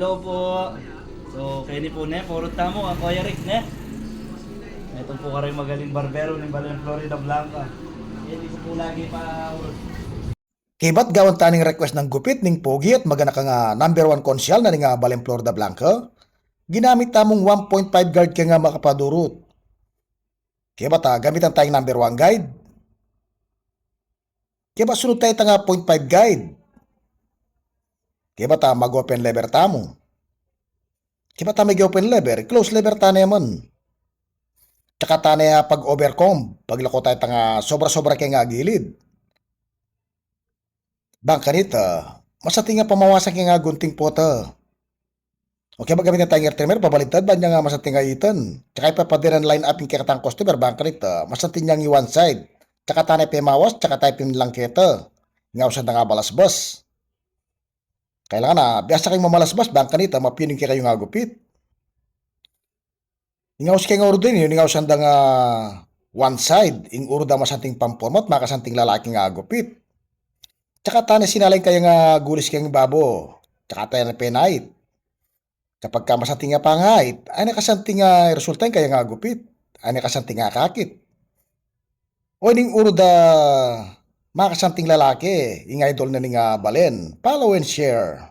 Hello po. So, kayo ni po ne, puro tamo, ako ay Rick ne. Ito po ka rin magaling barbero ng Balen Florida Blanca. Hindi ko po lagi pa urot. Kibat gawan taning request ng gupit ning pogi at magana ka nga number 1 konsyal na nga Balem Florida Blanca. Ginamit tamong 1.5 guard ka nga makapadurot. Kibat gamitan tayong number 1 guide. Kibat sunod tayo nga 0.5 guide. Kibat mag-open lever tamo. Kibat mag-open lever, close lever ta naman. Tsaka ta pag-overcome, paglako tayo nga sobra-sobra kaya nga gilid. Bangka nita, masati nga pamawasan kaya nga gunting pota. Okay, magamit na tayong trimmer, pabaliktad ba niya nga masati nga itan. Tsaka ipapadiran line up yung kikatang customer, bangka nita, masati niya yung one side. Tsaka tanay pimawas, tsaka tayo pinlangketa. Nga usad na nga balasbas. Kailangan na, biasa kayong mamalasbas, bangka nita, mapining kayo nga gupit. Ingawas kayo nga ordin, yun ingawas na nga one side, ing urda masanting pampormat, makasanting lalaki nga gupit. Tsaka tanay sinalay kayo nga gulis kayong babo, tsaka tayo na penait. Kapag ka masanting nga pangait, ay nakasanting nga resulta kaya nga gupit, ay nakasanting nga kakit. O ning urda makasanting lalaki, ing idol na ni nga balen, follow and share.